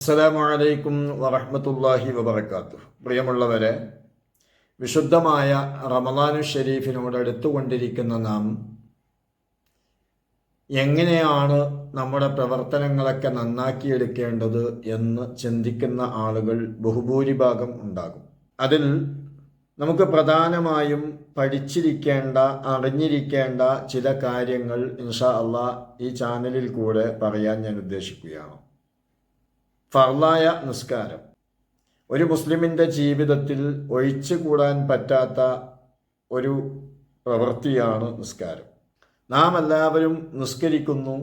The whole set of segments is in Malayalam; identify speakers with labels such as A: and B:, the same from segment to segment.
A: അസ്സലാമു അലൈക്കും വറഹ്മത്തുള്ളാഹി വബറകാതുഹു. പ്രിയമുള്ളവരെ, വിശുദ്ധമായ റമദാനു ഷരീഫിനോട് അടുത്തുകൊണ്ടിരിക്കുന്ന നാം എങ്ങനെയാണ് നമ്മുടെ പ്രവർത്തനങ്ങളൊക്കെ നന്നാക്കിയെടുക്കേണ്ടത് എന്ന് ചിന്തിക്കുന്ന ആളുകൾ ബഹുഭൂരിഭാഗം ഉണ്ടാകും. അതിൽ നമുക്ക് പ്രധാനമായും പഠിച്ചിരിക്കേണ്ട, അറിഞ്ഞിരിക്കേണ്ട ചില കാര്യങ്ങൾ ഇൻഷാ അള്ളാഹ് ഈ ചാനലിൽ കൂടെ പറയാൻ ഞാൻ ഉദ്ദേശിക്കുകയാണ്. ഫർളായ നിസ്കാരം ഒരു മുസ്ലിമിൻ്റെ ജീവിതത്തിൽ ഒഴിച്ചുകൂടാൻ പറ്റാത്ത ഒരു പ്രവൃത്തിയാണ് നിസ്കാരം. നാം എല്ലാവരും നിസ്കരിക്കുന്നു,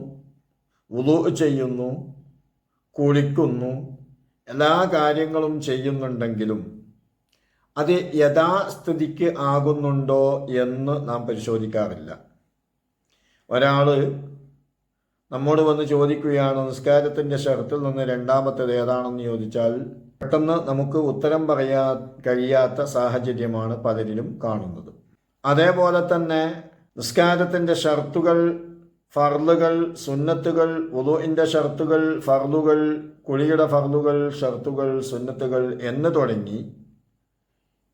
A: വുളൂ ചെയ്യുന്നു, കുളിക്കുന്നു, എല്ലാ കാര്യങ്ങളും ചെയ്യുന്നുണ്ടെങ്കിലും അത് യഥാസ്ഥിതിക്ക് ആകുന്നുണ്ടോ എന്ന് നാം പരിശോധിക്കാറില്ല. ഒരാൾ നമ്മോട് വന്ന് ചോദിക്കുകയാണ്, നിസ്കാരത്തിൻ്റെ ഷർത്തിൽ നിന്ന് രണ്ടാമത്തേത് ഏതാണെന്ന് ചോദിച്ചാൽ പെട്ടെന്ന് നമുക്ക് ഉത്തരം പറയാൻ കഴിയാത്ത സാഹചര്യമാണ് പലരിലും കാണുന്നത്. അതേപോലെ തന്നെ നിസ്കാരത്തിൻ്റെ ഷർത്തുകൾ, ഫർളുകൾ, സുന്നത്തുകൾ, വുളൂഇൻ്റെ ഷർത്തുകൾ, ഫർളുകൾ, കുളിയുടെ ഫർളുകൾ, ഷർത്തുകൾ, സുന്നത്തുകൾ എന്ന് തുടങ്ങി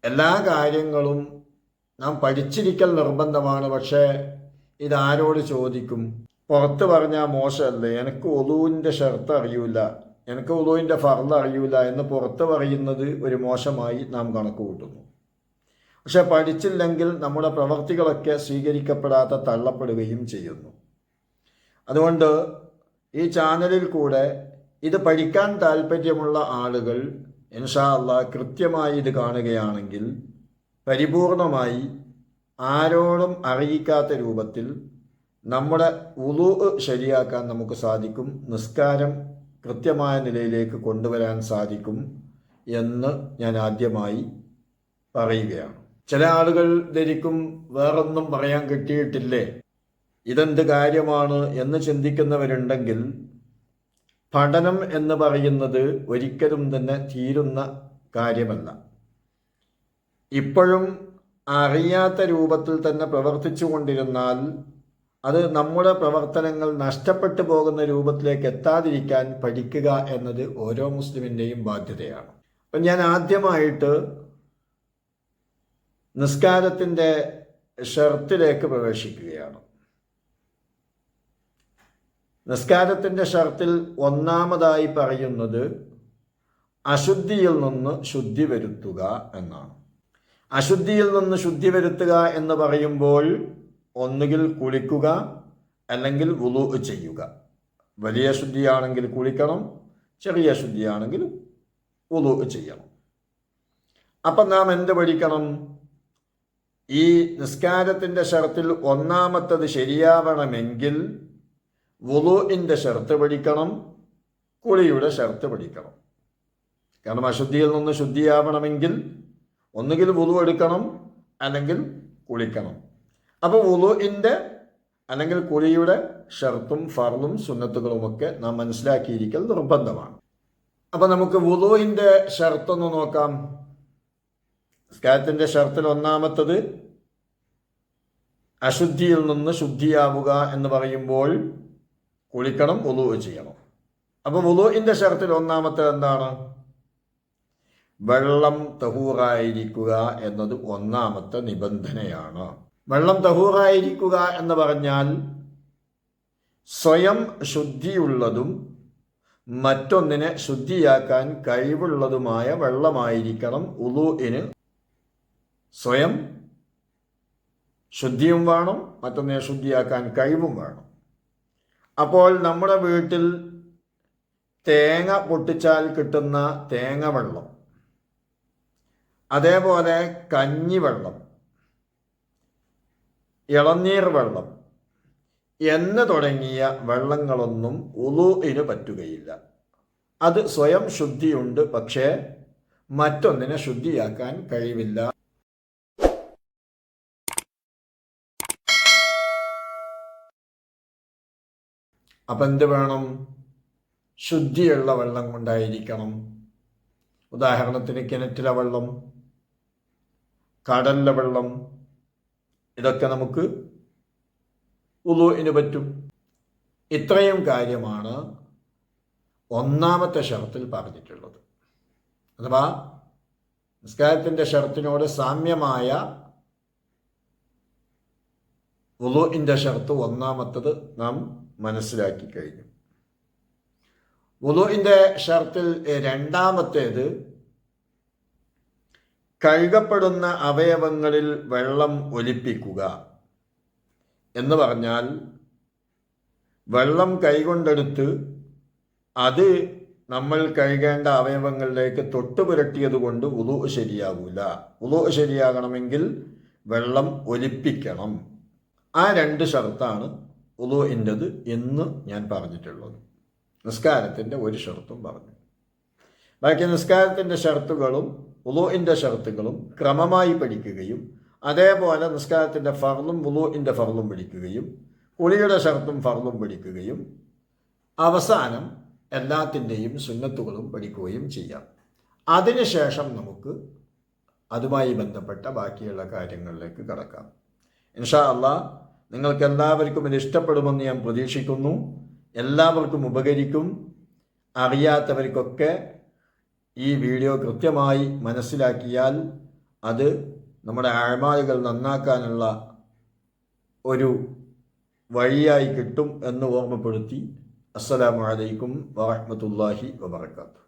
A: എല്ലാ കാര്യങ്ങളും നാം പഠിച്ചിരിക്കൽ നിർബന്ധമാണ്. പക്ഷേ ഇതാരോട് ചോദിക്കും? പുറത്ത് പറഞ്ഞാൽ മോശമല്ലേ, എനിക്ക് വുളൂഇൻ്റെ ഷർത്ത് അറിയൂല, എനിക്ക് വുളൂഇൻ്റെ ഫർള് അറിയൂല എന്ന് പുറത്ത് പറയുന്നത് ഒരു മോശമായി നാം കണക്ക് കൂട്ടുന്നു. പക്ഷെ പഠിച്ചില്ലെങ്കിൽ നമ്മുടെ പ്രവർത്തികളൊക്കെ സ്വീകരിക്കപ്പെടാത്ത, തള്ളപ്പെടുകയും ചെയ്യുന്നു. അതുകൊണ്ട് ഈ ചാനലിൽ കൂടെ ഇത് പഠിക്കാൻ താല്പര്യമുള്ള ആളുകൾ ഇൻഷാ അല്ലാഹ് കൃത്യമായി ഇത് കാണുകയാണെങ്കിൽ പരിപൂർണമായി ആരോടും അറിയിക്കാത്ത രൂപത്തിൽ നമ്മുടെ വുളൂ ശരിയാക്കാൻ നമുക്ക് സാധിക്കും, നിസ്കാരം കൃത്യമായ നിലയിലേക്ക് കൊണ്ടുവരാൻ സാധിക്കും എന്ന് ഞാൻ ആദ്യമായി പറയുകയാണ്. ചില ആളുകൾ ധരിക്കും, വേറൊന്നും പറയാൻ കിട്ടിയിട്ടില്ലേ, ഇതെന്ത് കാര്യമാണ് എന്ന് ചിന്തിക്കുന്നവരുണ്ടെങ്കിൽ പഠനം എന്ന് പറയുന്നത് ഒരിക്കലും തന്നെ തീരുന്ന കാര്യമല്ല. ഇപ്പോഴും അറിയാത്ത രൂപത്തിൽ തന്നെ പ്രവർത്തിച്ചു കൊണ്ടിരുന്നാൽ അത് നമ്മുടെ പ്രവർത്തനങ്ങൾ നഷ്ടപ്പെട്ടു പോകുന്ന രൂപത്തിലേക്ക് എത്താതിരിക്കാൻ പഠിക്കുക എന്നത് ഓരോ മുസ്ലിമിൻ്റെയും ബാധ്യതയാണ്. അപ്പം ഞാൻ ആദ്യമായിട്ട് നിസ്കാരത്തിൻ്റെ ഷർത്തിലേക്ക് പ്രവേശിക്കുകയാണ്. നിസ്കാരത്തിൻ്റെ ഷർത്തിൽ ഒന്നാമതായി പറയുന്നത് അശുദ്ധിയിൽ നിന്ന് ശുദ്ധി വരുത്തുക എന്നാണ്. അശുദ്ധിയിൽ നിന്ന് ശുദ്ധി വരുത്തുക എന്ന് പറയുമ്പോൾ ഒന്നുകിൽ കുളിക്കുക, അല്ലെങ്കിൽ വുളൂ ചെയ്യുക. വലിയ ശുദ്ധിയാണെങ്കിൽ കുളിക്കണം, ചെറിയ ശുദ്ധിയാണെങ്കിൽ വുളൂ ചെയ്യണം. അപ്പം നാം എന്ത് പഠിക്കണം? ഈ നിസ്കാരത്തിൻ്റെ ഷർത്തിൽ ഒന്നാമത്തത് ശരിയാവണമെങ്കിൽ വുളൂഇൻ്റെ ഷർത്ത് പഠിക്കണം, കുളിയുടെ ഷർത്ത് പഠിക്കണം. കാരണം അശുദ്ധിയിൽ നിന്ന് ശുദ്ധിയാവണമെങ്കിൽ ഒന്നുകിൽ വുളൂ എടുക്കണം, അല്ലെങ്കിൽ കുളിക്കണം. അപ്പോൾ വുളൂഇൻ്റെ അല്ലെങ്കിൽ കുളിയുടെ ഷർത്തും ഫർളും സുന്നത്തുകളുമൊക്കെ നാം മനസ്സിലാക്കിയിരിക്കൽ നിർബന്ധമാണ്. അപ്പം നമുക്ക് വുളൂഇൻ്റെ ഷർത്തൊന്ന് നോക്കാം. നിസ്കാരത്തിൻ്റെ ഷർത്തിൽ ഒന്നാമത്തത് അശുദ്ധിയിൽ നിന്ന് ശുദ്ധിയാവുക എന്ന് പറയുമ്പോൾ കുളിക്കണം, വുളൂ ചെയ്യണം. അപ്പോൾ വുളൂഇൻ്റെ ഷർത്തിൽ ഒന്നാമത്തത് എന്താണ്? വെള്ളം തഹൂറായിരിക്കുക എന്നത് ഒന്നാമത്തെ നിബന്ധനയാണ്. വെള്ളം തഹൂറായിരിക്കുക എന്ന് പറഞ്ഞാൽ സ്വയം ശുദ്ധിയുള്ളതും മറ്റൊന്നിനെ ശുദ്ധിയാക്കാൻ കഴിവുള്ളതുമായ വെള്ളമായിരിക്കണം വുളൂഇന്. സ്വയം ശുദ്ധിയും വേണം, മറ്റൊന്നിനെ ശുദ്ധിയാക്കാൻ കഴിവും വേണം. അപ്പോൾ നമ്മുടെ വീട്ടിൽ തേങ്ങ പൊട്ടിച്ചാൽ കിട്ടുന്ന തേങ്ങ വെള്ളം, അതേപോലെ കഞ്ഞിവെള്ളം, ഇളനീർ വെള്ളം എന്ന് തുടങ്ങിയ വെള്ളങ്ങളൊന്നും വുളൂഇന് പറ്റുകയില്ല. അത് സ്വയം ശുദ്ധിയുണ്ട്, പക്ഷേ മറ്റൊന്നിനെ ശുദ്ധിയാക്കാൻ കഴിവില്ല. അപ്പം എന്ത് വേണം? ശുദ്ധിയുള്ള വെള്ളം കൊണ്ടായിരിക്കണം. ഉദാഹരണത്തിന് കിണറ്റിലെ വെള്ളം, കടലിലെ വെള്ളം, ഇതൊക്കെ നമുക്ക് വുളൂഇന് പറ്റും. ഇത്രയും കാര്യമാണ് ഒന്നാമത്തെ ഷർത്തിൽ പറഞ്ഞിട്ടുള്ളത്. അഥവാ നിസ്കാരത്തിൻ്റെ ഷർത്തിനോട് സാമ്യമായ വുളുഇൻ്റെ ഷർത്ത് ഒന്നാമത്തത് നാം മനസ്സിലാക്കി കഴിഞ്ഞു. വുളുഇൻ്റെ ഷർത്തിൽ രണ്ടാമത്തേത് കഴുകപ്പെടുന്ന അവയവങ്ങളിൽ വെള്ളം ഒലിപ്പിക്കുക എന്ന് പറഞ്ഞാൽ വെള്ളം കൈകൊണ്ടെടുത്ത് അത് നമ്മൾ കഴുകേണ്ട അവയവങ്ങളിലേക്ക് തൊട്ടുപുരട്ടിയത് കൊണ്ട് വുളു ശരിയാകൂല. വുളു ശരിയാകണമെങ്കിൽ വെള്ളം ഒലിപ്പിക്കണം. ആ രണ്ട് ഷർത്താണ് വുളുഇൻ്റെത് എന്ന് ഞാൻ പറഞ്ഞിട്ടുള്ളത്. നിസ്കാരത്തിൻ്റെ ഒരു ഷർത്തും പറഞ്ഞു. ബാക്കി നിസ്കാരത്തിൻ്റെ ഷർത്തുകളും വുളുഇൻ്റെ ഷർത്തുകളും ക്രമമായി പഠിക്കുകയും അതേപോലെ നിസ്കാരത്തിൻ്റെ ഫർളും വുളുഇൻ്റെ ഫർളും പഠിക്കുകയും കുളിയുടെ ഷർത്തും ഫർളും പഠിക്കുകയും അവസാനം എല്ലാത്തിൻ്റെയും സുന്നത്തുകളും പഠിക്കുകയും ചെയ്യാം. അതിനുശേഷം നമുക്ക് അതുമായി ബന്ധപ്പെട്ട ബാക്കിയുള്ള കാര്യങ്ങളിലേക്ക് കടക്കാം. ഇൻഷാ അല്ലാഹ് നിങ്ങൾക്കെല്ലാവർക്കും ഇത് ഇഷ്ടപ്പെടുമെന്ന് ഞാൻ പ്രതീക്ഷിക്കുന്നു. എല്ലാവർക്കും ഉപകരിക്കും. അറിയാത്തവർക്കൊക്കെ ഈ വീഡിയോ കൃത്യമായി മനസ്സിലാക്കിയാൽ അത് നമ്മുടെ അഅ്മാലുകൾ നന്നാക്കാനുള്ള ഒരു വഴിയായി കിട്ടും എന്ന് ഓർമ്മപ്പെടുത്തി അസ്സലാമു അലൈക്കും വറഹ്മത്തുള്ളാഹി വബറകാതുഹു.